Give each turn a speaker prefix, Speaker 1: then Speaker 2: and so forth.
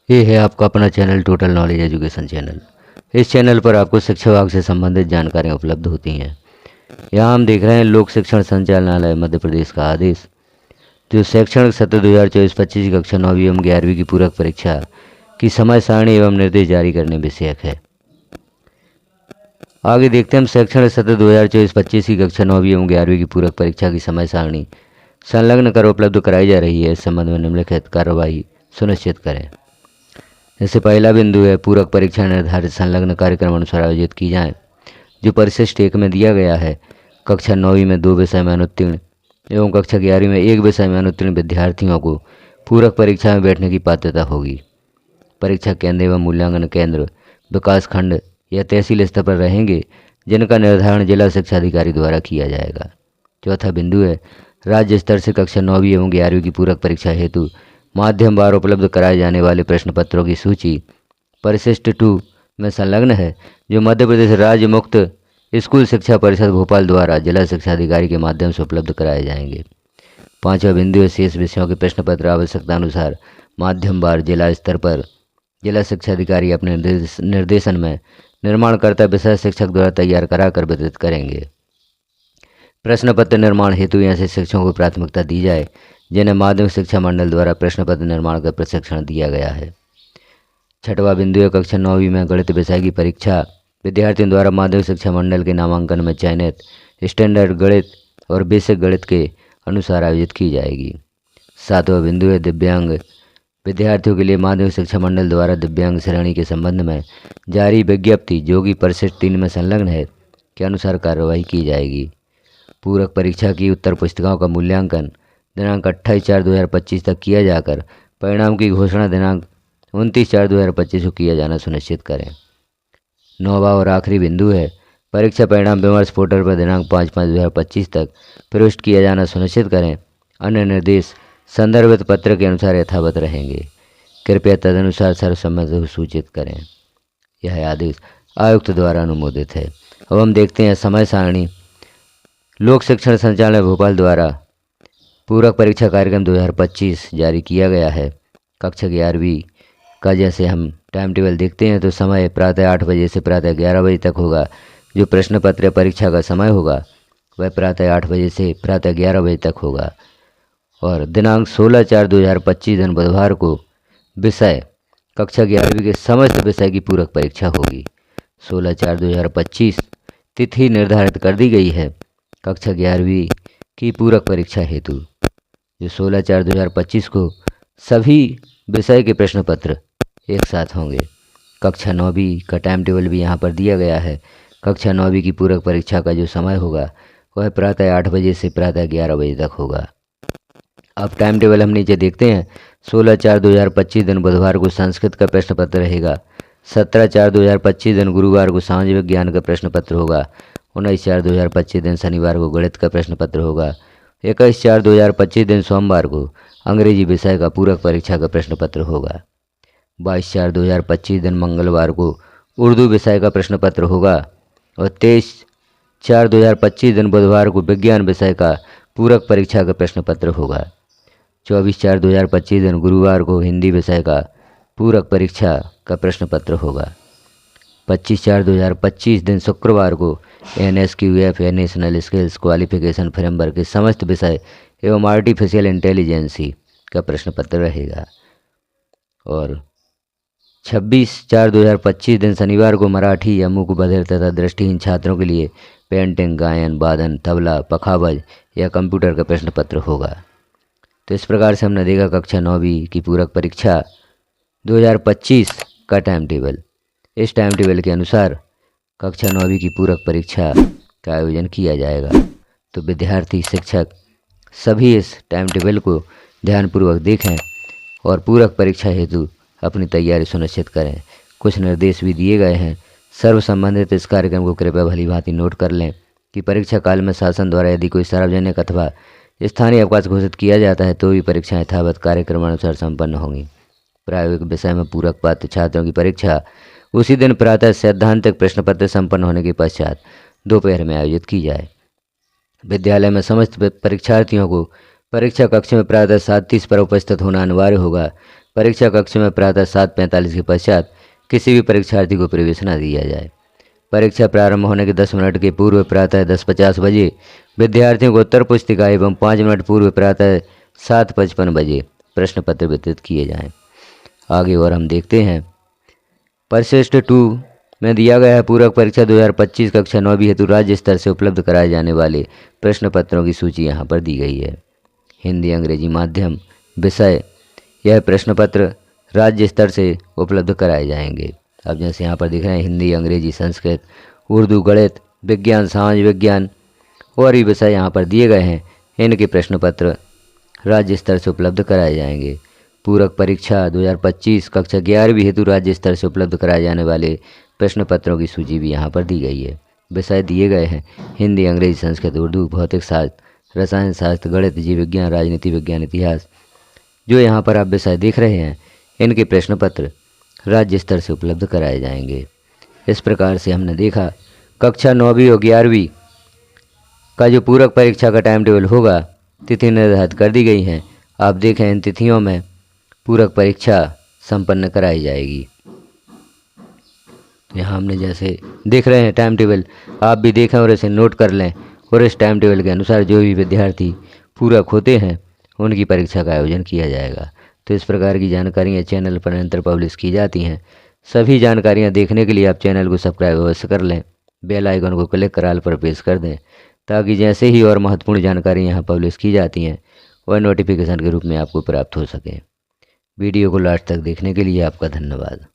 Speaker 1: ये है आपका अपना channel total knowledge education channel. इस चैनल पर आपको शिक्षा विभाग से संबंधित जानकारियाँ उपलब्ध होती हैं। यहाँ हम देख रहे हैं लोक शिक्षण संचालनालय मध्य प्रदेश का आदेश, जो शैक्षणिक सत्र 2024-25 की कक्षा 9वीं एवं 11वीं की पूरक परीक्षा की समय सारणी एवं निर्देश जारी करने विषयक है। आगे देखते हैं हम शैक्षणिक सत्र 2024-25 की कक्षा 9वीं एवं 11वीं की पूरक परीक्षा की समय सारणी संलग्न कर उपलब्ध कराई जा रही है। इस संबंध में निम्नलिखित कार्रवाई सुनिश्चित करें। जैसे पहला बिंदु है, पूरक परीक्षा निर्धारित संलग्न कार्यक्रम अनुसार आयोजित की जाए। जो परिशिष्ट 1 में दिया गया है, कक्षा 9वीं में 2 विषय में अनुत्तीर्ण एवं कक्षा 11वीं में 1 विषय में अनुत्तीर्ण विद्यार्थियों को पूरक परीक्षा में बैठने की पात्रता होगी। परीक्षा केंद्र एवं मूल्यांकन केंद्र विकास खंड या तहसील स्तर पर रहेंगे, जिनका निर्धारण जिला शिक्षा अधिकारी द्वारा किया जाएगा। चौथा बिंदु है, राज्य स्तर से कक्षा 9वीं एवं 11वीं की पूरक परीक्षा हेतु माध्यम वार उपलब्ध कराए जाने वाले प्रश्न पत्रों की सूची परिशिष्ट 2 में संलग्न है, जो मध्य प्रदेश राज्य मुक्त स्कूल शिक्षा परिषद भोपाल द्वारा जिला शिक्षा अधिकारी के माध्यम से उपलब्ध कराए जाएंगे। पांचवा बिंदु है, शेष विषयों के प्रश्न पत्र आवश्यकता अनुसार माध्यम वार जिला स्तर पर जिला शिक्षा अधिकारी अपने निर्देशन में निर्माणकर्ता विषय शिक्षक द्वारा तैयार कराकर वितरित करेंगे। प्रश्न पत्र निर्माण हेतु ऐसे शिक्षकों को प्राथमिकता दी जाए जिन्हें माध्यमिक शिक्षा मंडल द्वारा प्रश्न पत्र निर्माण का प्रशिक्षण दिया गया है। छठवां बिंदु है, कक्षा 9वीं में गणित विषय की परीक्षा विद्यार्थियों द्वारा माध्यमिक शिक्षा मंडल के नामांकन में चयनित स्टैंडर्ड गणित और बेसिक गणित के अनुसार आयोजित की जाएगी। सातवां बिंदु है, दिव्यांग विद्यार्थियों के लिए माध्यमिक शिक्षा मंडल द्वारा दिव्यांग श्रेणी के संबंध में जारी विज्ञप्ति, जो कि परिशिष्ट 3 में संलग्न है, के अनुसार कार्रवाई की जाएगी। पूरक परीक्षा की उत्तर पुस्तिकाओं का मूल्यांकन दिनांक 28/4/2025 तक किया जाकर परिणाम की घोषणा दिनांक 29/4/2025 को किया जाना सुनिश्चित करें। नौवां और आखिरी बिंदु है, परीक्षा परिणाम विमर्श पोर्टल पर दिनांक 5/5/2025 तक प्रविष्ट किया जाना सुनिश्चित करें। अन्य निर्देश संदर्भित पत्र के अनुसार यथावत रहेंगे। कृपया तदनुसार सर्वसम्मति को सूचित करें। यह आदेश आयुक्त द्वारा अनुमोदित है। अब हम देखते हैं समय सारणी। लोक शिक्षण संचालनालय भोपाल द्वारा पूरक परीक्षा कार्यक्रम 2025 जारी किया गया है। कक्षा 11वीं का जैसे हम टाइम टेबल देखते हैं तो समय प्रातः 8 बजे से प्रातः 11 बजे तक होगा। जो प्रश्न पत्र परीक्षा का समय होगा वह प्रातः 8 बजे से प्रातः 11 बजे तक होगा। और दिनांक 16/4/2025 दिन बुधवार को विषय कक्षा 11वीं के समस्त विषय की पूरक परीक्षा होगी। 16/4/2025 तिथि निर्धारित कर दी गई है कक्षा 11वीं की पूरक परीक्षा हेतु, जो 16/4/2025 को सभी विषय के प्रश्न पत्र एक साथ होंगे। कक्षा 9वीं का टाइम टेबल भी यहाँ पर दिया गया है। कक्षा 9वीं की पूरक परीक्षा का जो समय होगा वह प्रातः 8 बजे से प्रातः 11 बजे तक होगा। अब टाइम टेबल हम नीचे देखते हैं। 16/4/2025 दिन बुधवार को संस्कृत का प्रश्न पत्र रहेगा। 17/4/2025 दिन गुरुवार को सामाजिक विज्ञान का प्रश्न पत्र होगा। 19/4/2025 दिन शनिवार को गणित का प्रश्न पत्र होगा। 21/4/2025 दिन सोमवार को अंग्रेजी विषय का पूरक परीक्षा का प्रश्न पत्र होगा। 22/4/2025 दिन मंगलवार को उर्दू विषय का प्रश्न पत्र होगा। और 23/4/2025 दिन बुधवार को विज्ञान विषय का पूरक परीक्षा का प्रश्न पत्र होगा। 24/4/2025 दिन गुरुवार को हिंदी विषय का पूरक परीक्षा का प्रश्न पत्र होगा। 25/4/2025 दिन शुक्रवार को NSQF या नेशनल स्किल्स क्वालिफिकेशन फ्रेमवर्क के समस्त विषय एवं आर्टिफिशियल इंटेलिजेंसी का प्रश्न पत्र रहेगा। और 26/4/2025 दिन शनिवार को मराठी या मूक बधिर तथा दृष्टिहीन छात्रों के लिए पेंटिंग, गायन, वादन, तबला, पखावज या कंप्यूटर का प्रश्न पत्र होगा। तो इस प्रकार से हमने देखा कक्षा 9वीं की पूरक परीक्षा 2025 का टाइम टेबल। इस टाइम टेबल के अनुसार कक्षा 9वीं की पूरक परीक्षा का आयोजन किया जाएगा। तो विद्यार्थी, शिक्षक सभी इस टाइम टेबल को ध्यानपूर्वक देखें और पूरक परीक्षा हेतु अपनी तैयारी सुनिश्चित करें। कुछ निर्देश भी दिए गए हैं। सर्व संबंधित इस कार्यक्रम को कृपया भली भांति नोट कर लें कि परीक्षा काल में शासन द्वारा यदि कोई सार्वजनिक अथवा स्थानीय अवकाश घोषित किया जाता है तो भी परीक्षाएं यथावत कार्यक्रमानुसार संपन्न होंगी। प्रायोगिक विषय में पूरक पात्र छात्रों की परीक्षा उसी दिन प्रातः सैद्धांतिक प्रश्न पत्र संपन्न होने के पश्चात दोपहर में आयोजित की जाए। विद्यालय में समस्त परीक्षार्थियों को परीक्षा कक्ष में प्रातः 7:30 पर उपस्थित होना अनिवार्य होगा। परीक्षा कक्ष में प्रातः 7:45 के पश्चात किसी भी परीक्षार्थी को प्रवेश न दिया जाए। परीक्षा प्रारंभ होने के 10 मिनट के पूर्व प्रातः 10:50 बजे विद्यार्थियों को उत्तर पुस्तिका एवं 5 मिनट पूर्व प्रातः 7:55 बजे प्रश्न पत्र वितरित किए जाएं। आगे और हम देखते हैं परिशिष्ट 2 में दिया गया है पूरक परीक्षा 2025 कक्षा 9वीं हेतु राज्य स्तर से उपलब्ध कराए जाने वाले प्रश्न पत्रों की सूची यहाँ पर दी गई है। हिंदी अंग्रेजी माध्यम विषय यह प्रश्न पत्र राज्य स्तर से उपलब्ध कराए जाएंगे। अब जैसे यहाँ पर दिख रहे हैं हिंदी अंग्रेजी संस्कृत उर्दू गणित विज्ञान सामाजिक विज्ञान और भी विषय यहाँ पर दिए गए हैं। इनके प्रश्न पत्र राज्य स्तर से उपलब्ध कराए जाएंगे। पूरक परीक्षा 2025 कक्षा 11वीं हेतु राज्य स्तर से उपलब्ध कराए जाने वाले प्रश्न पत्रों की सूची भी यहाँ पर दी गई है। विषय दिए गए हैं हिंदी अंग्रेजी संस्कृत उर्दू भौतिक शास्त्र रसायन शास्त्र गणित जीव विज्ञान राजनीति विज्ञान इतिहास। जो यहाँ पर आप विषय देख रहे हैं इनके प्रश्न पत्र राज्य स्तर से उपलब्ध कराए जाएंगे। इस प्रकार से हमने देखा कक्षा 9वीं और 11वीं का जो पूरक परीक्षा का टाइम टेबल होगा तिथि निर्धारित कर दी गई हैं। आप देखें इन तिथियों में पूरक परीक्षा संपन्न कराई जाएगी। यहाँ हमने जैसे देख रहे हैं टाइम टेबल, आप भी देखें और इसे नोट कर लें और इस टाइम टेबल के अनुसार जो भी विद्यार्थी पूरक होते हैं उनकी परीक्षा का आयोजन किया जाएगा। तो इस प्रकार की जानकारियाँ चैनल पर निरंतर पब्लिश की जाती हैं। सभी जानकारियाँ देखने के लिए आप चैनल को सब्सक्राइब अवश्य कर लें, बेल आइकन को क्लिक कर ऑल पर प्रेस कर दें ताकि जैसे ही और महत्वपूर्ण जानकारी यहाँ पब्लिश की जाती हैं वह नोटिफिकेशन के रूप में आपको प्राप्त हो सके। वीडियो को लास्ट तक देखने के लिए आपका धन्यवाद।